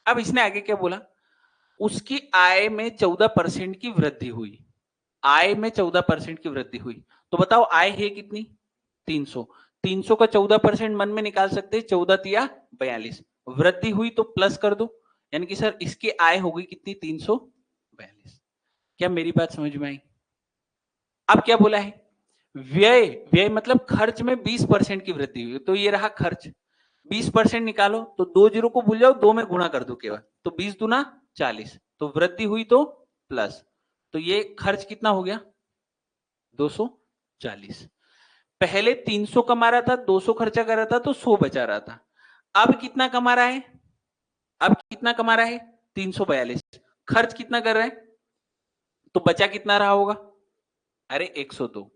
अब इसने आगे क्या बोला, उसकी आय में 14% की वृद्धि हुई। आय में 14% की वृद्धि हुई, तो बताओ आय है कितनी? 300। 300 का 14% मन में निकाल सकते हैं, 14 तिया 42। वृद्धि हुई तो प्लस कर दो, यानी कि सर इसकी आय हो गई कितनी? 342। क्या मेरी बात समझ में आई? अब क्या बोला है, व्यय, व्यय मतलब खर्च में 20% की वृद्धि हुई, तो ये रहा खर्च। 20% निकालो तो 2 जीरो को भूल जाओ, 2 में गुणा कर दो केवल, तो 20 दूना 40, तो वृद्धि हुई तो प्लस, तो ये खर्च कितना हो गया? 240। पहले 300 कमा रहा था, 200 खर्चा कर रहा था, तो 100 बचा रहा था। अब कितना कमा रहा है? अब कितना कमा रहा है? 342। खर्च कितना कर रहा है? तो बचा कितना रहा होगा? अरे 102।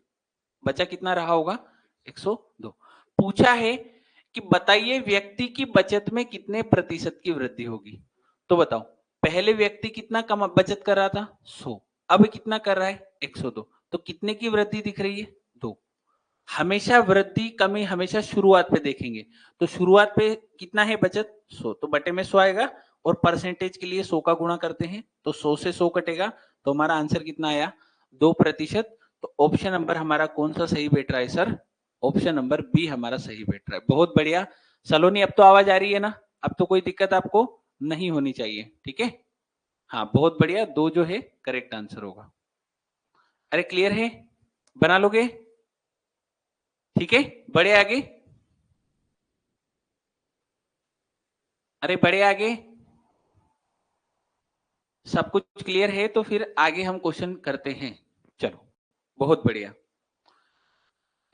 बचा कितना रहा होगा? 102। पूछा है कि बताइए व्यक्ति की बचत में कितने प्रतिशत की वृद्धि होगी। तो बताओ, पहले व्यक्ति कितना कम बचत कर रहा था? 100। अब कितना कर रहा है? 102। तो कितने की वृद्धि दिख रही है? 2। हमेशा वृद्धि कमी हमेशा शुरुआत पे देखेंगे, तो शुरुआत पे कितना है बचत? 100, तो बटे में 100 आएगा, और परसेंटेज के लिए 100 का गुणा करते हैं, तो 100 से 100 कटेगा, तो हमारा आंसर कितना आया? 2%। तो ऑप्शन नंबर हमारा कौन सा सही बैठ रहा है सर? ऑप्शन नंबर बी हमारा सही बैठ रहा है। बहुत बढ़िया सलोनी, अब तो आवाज आ रही है ना? अब तो कोई दिक्कत आपको नहीं होनी चाहिए, ठीक है? हाँ बहुत बढ़िया, 2 जो है करेक्ट आंसर होगा। अरे क्लियर है? बना लोगे? ठीक है, बड़े आगे। अरे बड़े आगे। सब कुछ क्लियर है तो फिर आगे हम क्वेश्चन करते हैं। चलो, बहुत बढ़िया।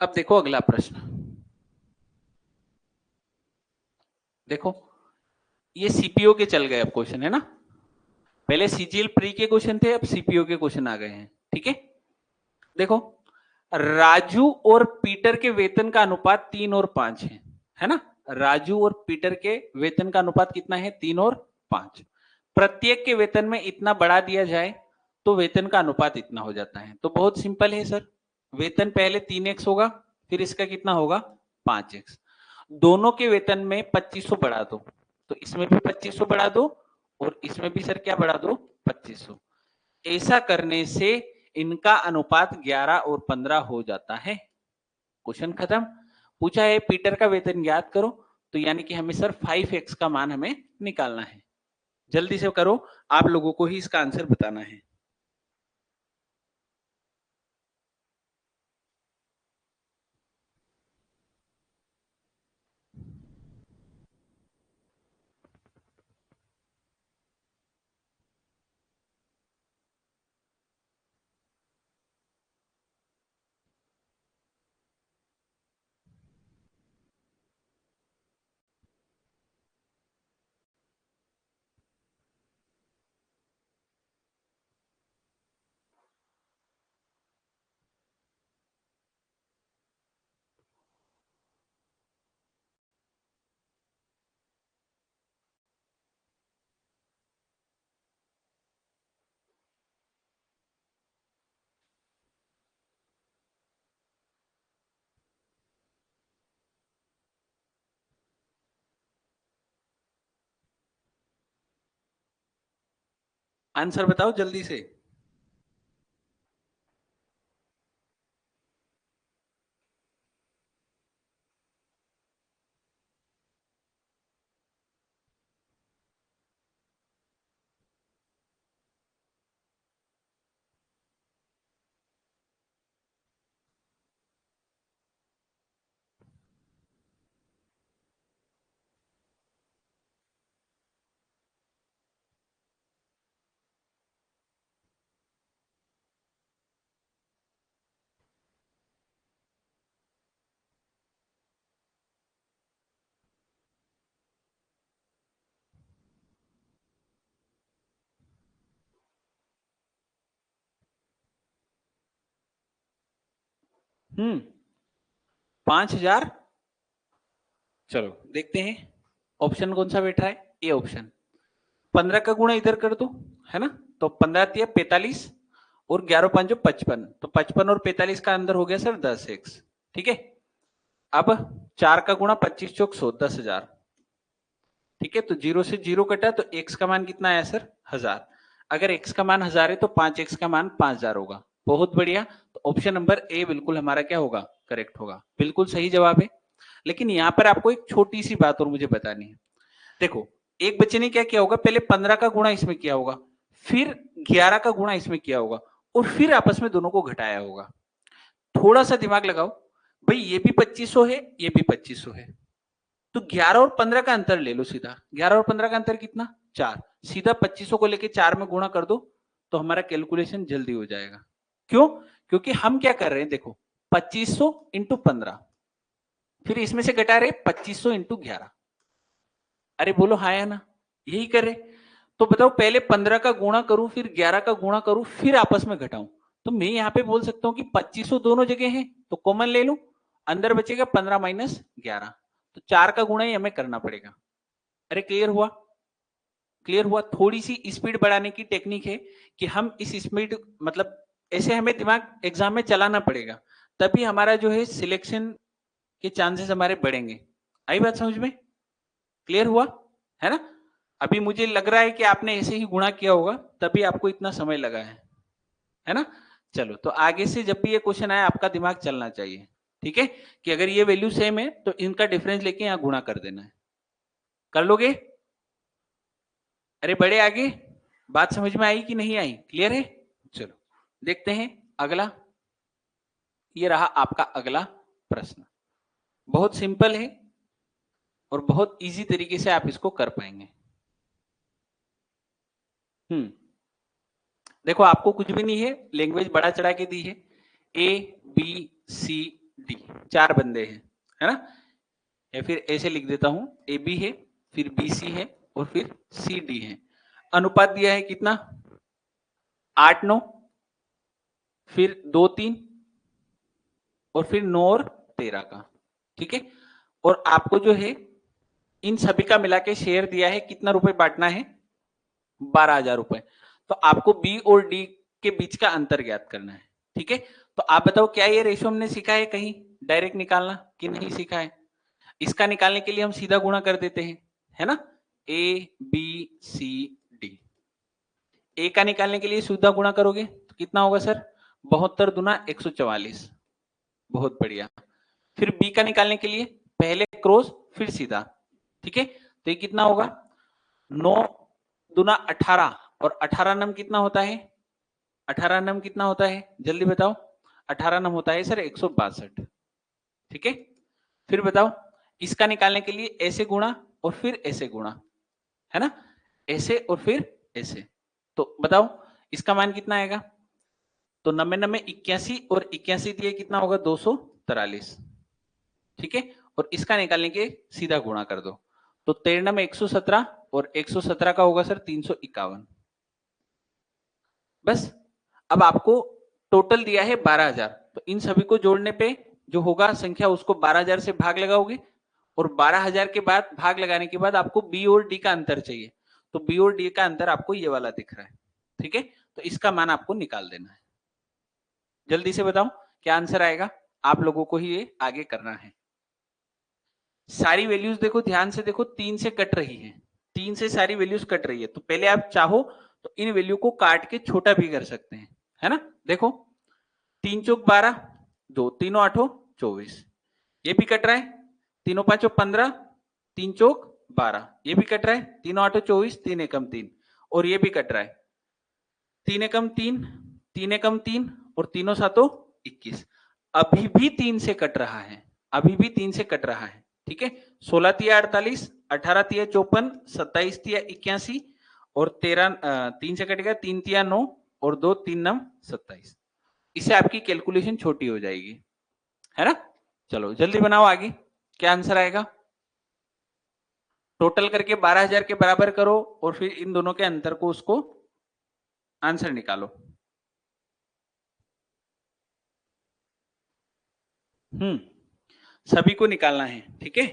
अब देखो अगला प्रश्न। देखो, ये सीपीओ के चल गए अब क्वेश्चन, है ना। पहले सीजीएल प्री के क्वेश्चन थे, अब सीपीओ के क्वेश्चन आ गए हैं। ठीक है, देखो, राजू और पीटर के वेतन का अनुपात 3 और 5 है ना। राजू और पीटर के वेतन का अनुपात कितना है? 3 और 5। प्रत्येक के वेतन में इतना बढ़ा दिया जाए तो वेतन का अनुपात इतना हो जाता है। तो बहुत सिंपल है सर, वेतन पहले 3x होगा, फिर इसका कितना होगा? 5x। दोनों के वेतन में 2500 बढ़ा दो, तो इसमें भी 2500 बढ़ा दो, और इसमें भी सर क्या बढ़ा दो? 2500। ऐसा करने से इनका अनुपात 11 और 15 हो जाता है। क्वेश्चन खत्म। पूछा है पीटर का वेतन ज्ञात करो, तो यानी कि हमें सर 5x का मान हमें निकालना है। जल्दी से करो, आप लोगों को ही इसका आंसर बताना है। आंसर बताओ जल्दी से। हम्म 5000। चलो देखते हैं ऑप्शन कौन सा बैठ रहा है। ये ऑप्शन 15 का गुणा इधर कर दो, है ना। तो 15 दिया 45, और 11 5 जो 55, तो 55 और 45 का अंदर हो गया सर 10x। ठीक है, अब 4 का गुणा 25 चौक 100, 10,000। ठीक है, तो 0 से 0 कटा, तो x का मान कितना आया सर? 1000। अगर x का मान 1000 है तो 5x का मान 5000 होगा। बहुत बढ़िया, तो ऑप्शन नंबर ए बिल्कुल हमारा क्या होगा? करेक्ट होगा, बिल्कुल सही जवाब है। लेकिन यहाँ पर आपको एक छोटी सी बात और मुझे बतानी है। देखो, एक बच्चे ने क्या किया होगा? पहले 15 का गुणा इसमें किया होगा, फिर 11 का गुणा इसमें किया होगा, और फिर आपस में दोनों को घटाया होगा। थोड़ा सा दिमाग लगाओ भाई, ये भी 2500 है, ये भी 2500 है, तो 11 और 15 का अंतर ले लो सीधा। 11 और 15 का अंतर कितना? 4। सीधा 2500 को लेके 4 में गुणा कर दो, तो हमारा कैलकुलेशन जल्दी हो जाएगा। क्यों? क्योंकि हम क्या कर रहे हैं, देखो, 2500 इंटू 15, फिर इसमें से घटा रहे 2500 इंटू 11। अरे बोलो हाँ या ना, यही कर रहे। तो बताओ, पहले 15 का गुणा करूं, फिर 11 का गुणा करूं, फिर आपस में घटाऊं, तो मैं यहां पे बोल सकता हूं कि 2500 दोनों जगह है, तो कॉमन ले लूं, अंदर बचेगा 15 माइनस 11, तो 4 का गुणा ही हमें करना पड़ेगा। अरे क्लियर हुआ? क्लियर हुआ? थोड़ी सी स्पीड बढ़ाने की टेक्निक है कि हम इस स्पीड, मतलब ऐसे हमें दिमाग एग्जाम में चलाना पड़ेगा, तभी हमारा जो है सिलेक्शन के चांसेस हमारे बढ़ेंगे। आई बात समझ में? क्लियर हुआ है ना? अभी मुझे लग रहा है कि आपने ऐसे ही गुणा किया होगा, तभी आपको इतना समय लगा है ना। चलो, तो आगे से जब भी ये क्वेश्चन आए आपका दिमाग चलना चाहिए। ठीक है, कि अगर ये वैल्यू सेम है तो इनका डिफरेंस लेके यहाँ गुणा कर देना है। कर लोगे? अरे बड़े आगे, बात समझ में आई कि नहीं आई? क्लियर है? चलो देखते हैं अगला। ये रहा आपका अगला प्रश्न। बहुत सिंपल है और बहुत इजी तरीके से आप इसको कर पाएंगे। देखो आपको कुछ भी नहीं है, लैंग्वेज बड़ा चढ़ा के दी है, ABCD 4 बंदे हैं, है ना, या फिर ऐसे लिख देता हूं, AB है, फिर BC है और फिर CD है। अनुपात दिया है कितना, 8-9, फिर 2-3 और फिर 9 और 13 का, ठीक है। और आपको जो है इन सभी का मिला के शेयर दिया है, कितना रुपए बांटना है, 12,000 रुपए। तो आपको बी और डी के बीच का अंतर ज्ञात करना है, ठीक है। तो आप बताओ क्या ये रेशियो हमने सीखा है कहीं डायरेक्ट निकालना कि नहीं सीखा है। इसका निकालने के लिए हम सीधा गुणा कर देते हैं, है ना, ABCD। ए का निकालने के लिए सीधा गुणा करोगे तो कितना होगा सर, 72 दूना 144, बहुत बढ़िया। फिर बी का निकालने के लिए पहले क्रॉस फिर सीधा, ठीक है। तो ये कितना होगा, 9 दूना 18 और 18 नम कितना होता है, 18 नम कितना होता है जल्दी बताओ, 18 नम होता है सर 162, ठीक है। फिर बताओ इसका निकालने के लिए ऐसे गुणा और फिर ऐसे गुणा, है ना, ऐसे और फिर ऐसे। तो बताओ इसका मान कितना आएगा, तो 99 81 और 81 दिए कितना होगा 243, ठीक है। और इसका निकालने के सीधा गुणा कर दो, तो 13 में 117 और 117 का होगा सर 351। बस अब आपको टोटल दिया है 12,000, तो इन सभी को जोड़ने पे जो होगा संख्या उसको 12,000 से भाग लगाओगे और 12,000 के बाद भाग लगाने के बाद आपको बी और डी का अंतर चाहिए, तो बी और डी का अंतर आपको ये वाला दिख रहा है, ठीक है। तो इसका मान आपको निकाल देना है। जल्दी से बताओ क्या आंसर आएगा, आप लोगों को ही ये आगे करना है। सारी वैल्यूज देखो ध्यान से देखो, 3 से कट रही है, 3 से सारी वैल्यूज कट रही है, तो पहले आप चाहो तो इन वैल्यू को काट के छोटा भी कर सकते हैं, है ना। देखो 3 चौक 12, 2 तीनों 8 24, ये भी कट रहा है, तीनों 5 15, 3 चौक 12, ये भी कट रहा है, तीनों 8 24, 3 एकम 3, और ये भी कट रहा है, 3 एकम 3, 3 एकम 3 और तीनों 7 21। अभी भी 3 से कट रहा है, अभी भी 3 से कट रहा है, ठीक है। 16 तिया 48, 18 तिया 54, 27 तिया 81 और 13 3 से कटेगा, 3 तिया 9 और 2 3 9 27। इससे आपकी कैलकुलेशन छोटी हो जाएगी, है ना। चलो जल्दी बनाओ आगे, क्या आंसर आएगा, टोटल करके 12,000 के बराबर करो और फिर इन दोनों के अंतर को उसको आंसर निकालो। सभी को निकालना है, ठीक है।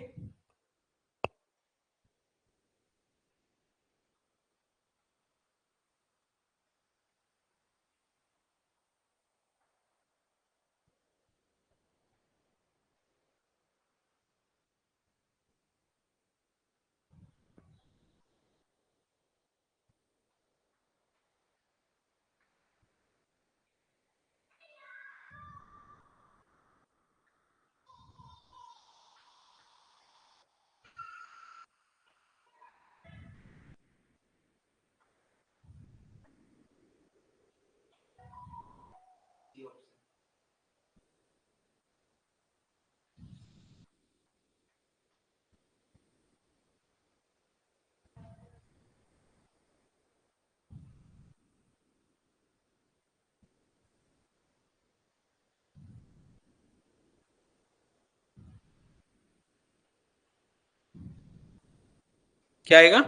क्या आएगा,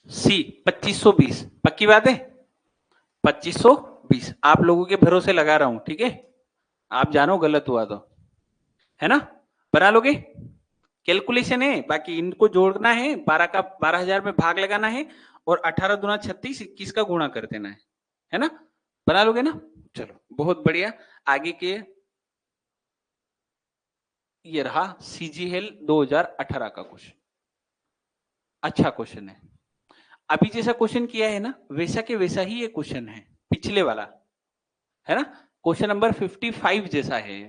सी 2520, पक्की बात है, 2520 आप लोगों के भरोसे लगा रहा हूं, ठीक है। आप जानो गलत हुआ तो, है ना, बना लोगे, कैलकुलेशन है, बाकी इनको जोड़ना है, 12 का 12,000 में भाग लगाना है और 18 दूना 36, 21 का गुणा कर देना है ना, बना लोगे ना। चलो बहुत बढ़िया, आगे के ये रहा CGL 2018 का क्वेश्चन, अच्छा क्वेश्चन है। अभी जैसा क्वेश्चन किया है ना वैसा के वैसा ही ये क्वेश्चन है, पिछले वाला, है ना, क्वेश्चन नंबर 55 जैसा है।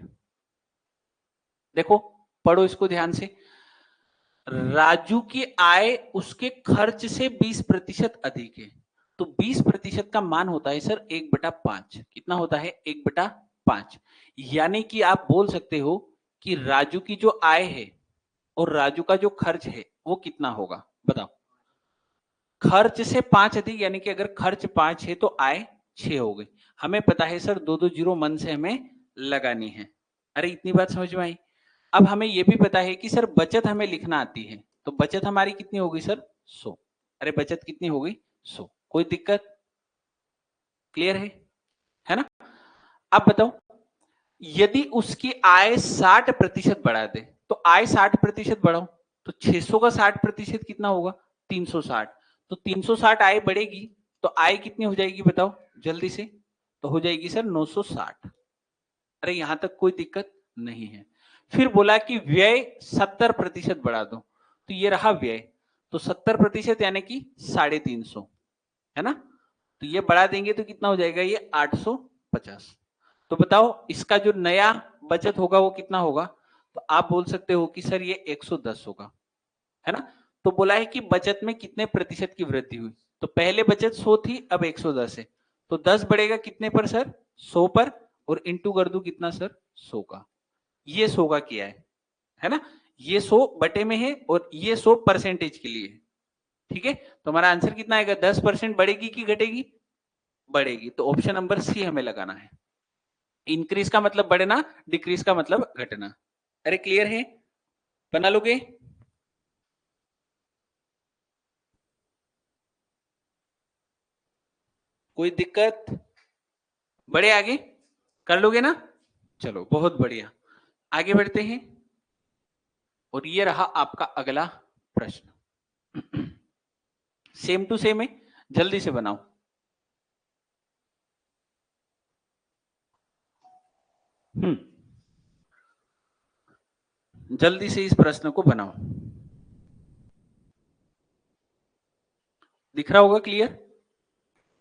देखो पढ़ो इसको ध्यान से, राजू की आय उसके खर्च से 20% अधिक है, तो 20% का मान होता है सर 1/5, कितना होता है 1/5, यानी कि आप बोल सकते हो कि राजू की जो आय है और राजू का जो खर्च है वो कितना होगा, बताओ। खर्च से 5 अधिक, यानी कि अगर खर्च 5 है तो आय 6 हो गई। हमें पता है सर 2 जीरो मन से हमें लगानी है। अरे इतनी बात समझ में आई। अब हमें यह भी पता है कि सर बचत हमें लिखना आती है, तो बचत हमारी कितनी होगी सर 100। अरे बचत कितनी हो गई 100। कोई दिक्कत? क्लियर है ना? अब बताओ, यदि उसकी आय 60% बढ़ा दे, तो आय 60% बढ़ाओ तो 600 का 60% कितना होगा 360। तो 360 आय बढ़ेगी तो आय कितनी हो जाएगी बताओ जल्दी से? तो हो जाएगी सर 960। अरे यहां तक कोई दिक्कत नहीं है। फिर बोला कि व्यय 70% बढ़ा दो, तो ये रहा व्यय, तो 70% यानी कि 350, है ना? तो ये बढ़ा देंगे तो कितना हो जाएगा ये 850। तो बताओ इसका जो नया बचत होगा वो कितना होगा? तो आप बोल सकते हो कि सर ये 110 होगा, है ना? तो बोला है कि बचत में कितने प्रतिशत की वृद्धि हुई, तो पहले बचत 100 थी, अब 110 है, तो 10 बढ़ेगा कितने पर सर 100 पर, और इंटू कर दू कितना सर 100 का। ये 100 का किया है ना? ये 100 बटे में है और ये 100% के लिए, ठीक है? तो हमारा आंसर कितना आएगा? 10% बढ़ेगी कि घटेगी? बढ़ेगी। तो ऑप्शन नंबर सी हमें लगाना है। इंक्रीज का मतलब बढ़ना, डिक्रीज का मतलब घटना। अरे क्लियर है? बना लोगे? कोई दिक्कत? बढ़े आगे? कर लोगे ना? चलो बहुत बढ़िया, आगे बढ़ते हैं। और ये रहा आपका अगला प्रश्न। सेम टू सेम है, जल्दी से बनाओ। जल्दी से इस प्रश्न को बनाओ। दिख रहा होगा क्लियर?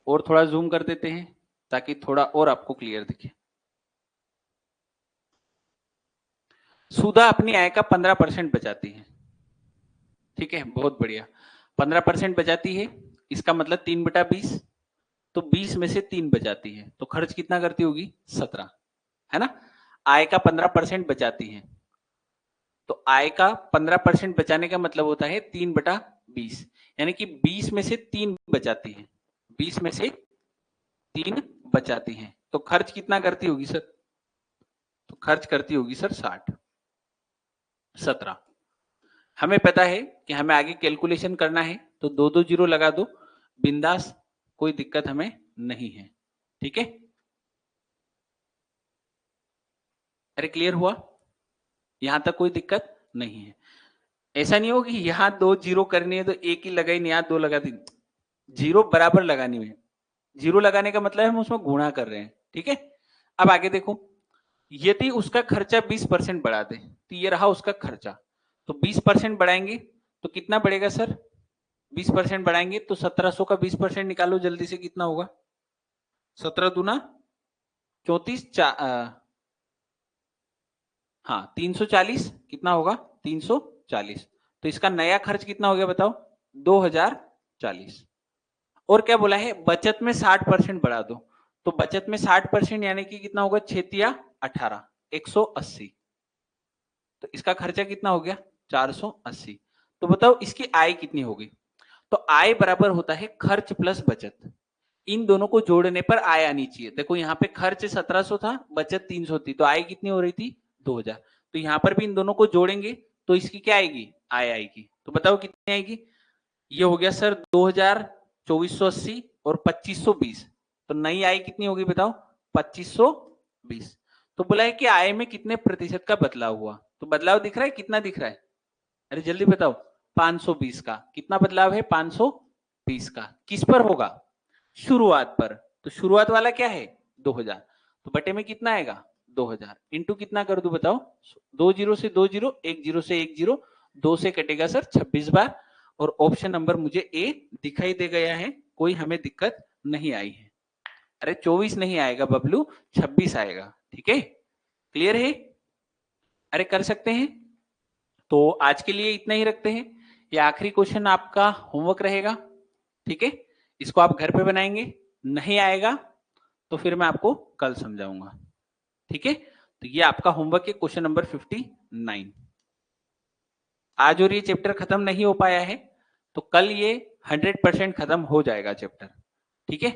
और थोड़ा जूम कर देते हैं ताकि थोड़ा और आपको क्लियर दिखे। सुधा अपनी आय का 15% बचाती है, ठीक है, बहुत बढ़िया। 15% बचाती है, इसका मतलब 3/20, तो 20 में से 3 बचाती है, तो खर्च कितना करती होगी 17, है ना? आय का 15% बचाती है, तो आय का 15% बचाने का मतलब होता है 3/20, यानी कि 20 में से 3 बचाती है, 20 में से 3 बचाती है, तो खर्च कितना करती होगी सर? तो खर्च करती होगी सर 17। हमें पता है कि हमें आगे कैलकुलेशन करना है, तो 2 जीरो लगा दो बिंदास, कोई दिक्कत हमें नहीं है, ठीक है? अरे क्लियर हुआ? यहां तक कोई दिक्कत नहीं है। ऐसा नहीं हो कि यहां 2 जीरो करनी है तो एक ही लगाई नहीं, यहां 2 लगा दी। जीरो बराबर लगानी है। जीरो लगाने का मतलब हम उसमें गुणा कर रहे हैं, ठीक है? अब आगे देखो, यदि उसका खर्चा 20% बढ़ा दे, तो ये रहा उसका खर्चा, तो 20% बढ़ाएंगे तो कितना बढ़ेगा सर? 20% बढ़ाएंगे तो 1700 का 20% निकालो जल्दी से, कितना होगा? 17 दूना 34, हाँ 340, कितना होगा 340। तो इसका नया खर्च कितना हो गया बताओ? 2040। और क्या बोला है? बचत में 60% बढ़ा दो, तो बचत में 60% यानी कि कितना होगा? 6×18 180, तो इसका खर्चा कितना हो गया? 480। तो बताओ इसकी आय कितनी होगी? तो आय बराबर होता है खर्च प्लस बचत, इन दोनों को जोड़ने पर आय आनी चाहिए। देखो यहाँ पे खर्च 1700 था, बचत 300 थी, तो आय कितनी हो रही थी 2000। तो यहाँ पर भी इन दोनों को जोड़ेंगे तो इसकी क्या आएगी? आय आएगी। तो बताओ कितनी आएगी? ये हो गया सर 2000, 2480 और 2520, तो नई आय कितनी होगी बताओ? 2520। तो बोला है कि आय में कितने प्रतिशत का बदलाव हुआ, तो बदलाव दिख रहा है, कितना दिख रहा है? अरे जल्दी बताओ। 520 का। कितना बदलाव है? 520 का। किस पर होगा? शुरुआत पर। तो शुरुआत वाला क्या है? 2000, तो बटे में कितना आएगा? 2000 इंटू कितना कर दू बताओ? 2 जीरो से 2 जीरो, 1 जीरो से 1 जीरो, 2 से कटेगा सर 26 बार, और ऑप्शन नंबर मुझे ए दिखाई दे गया है, कोई हमें दिक्कत नहीं आई है। अरे 24 नहीं आएगा बबलू, 26 आएगा, ठीक है? क्लियर है? अरे कर सकते हैं। तो आज के लिए इतना ही रखते हैं, ये आखिरी क्वेश्चन आपका होमवर्क रहेगा, ठीक है? इसको आप घर पे बनाएंगे, नहीं आएगा तो फिर मैं आपको कल समझाऊंगा, ठीक है? तो ये आपका होमवर्क है, क्वेश्चन नंबर 59। आज और ये चैप्टर खत्म नहीं हो पाया है, तो कल ये 100% खत्म हो जाएगा चैप्टर, ठीक है।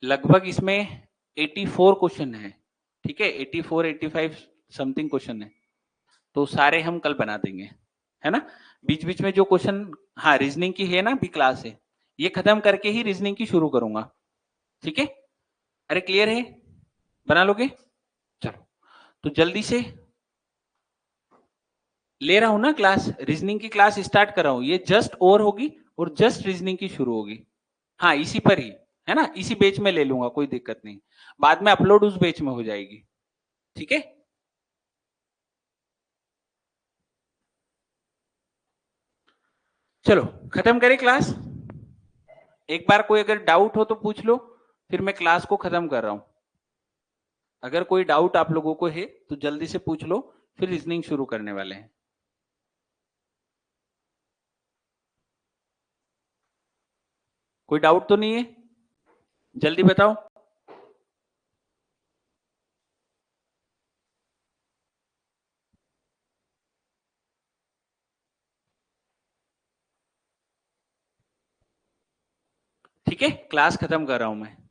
लगभग इसमें 84 क्वेश्चन है, ठीक है, 84 85 समथिंग क्वेश्चन है, तो सारे हम कल बना देंगे, है ना। बीच बीच में जो क्वेश्चन, हाँ रीजनिंग की है ना भी क्लास है, ये खत्म करके ही रीजनिंग की शुरू करूंगा, ठीक है। अरे क्लियर है, बना लोगे? चलो तो जल्दी से ले रहा हूं ना क्लास, रीजनिंग की क्लास स्टार्ट कर रहा हूं, ये जस्ट ओवर होगी और जस्ट रीजनिंग की शुरू होगी, हाँ इसी पर ही, है ना, इसी बेच में ले लूंगा, कोई दिक्कत नहीं, बाद में अपलोड उस बेच में हो जाएगी, ठीक है। चलो खत्म करें क्लास, एक बार कोई अगर डाउट हो तो पूछ लो, फिर मैं क्लास को खत्म कर रहा हूं। अगर कोई डाउट आप लोगों को है तो जल्दी से पूछ लो, फिर रीजनिंग शुरू करने वाले हैं। कोई डाउट तो नहीं है, जल्दी बताओ। ठीक है, क्लास खत्म कर रहा हूं मैं।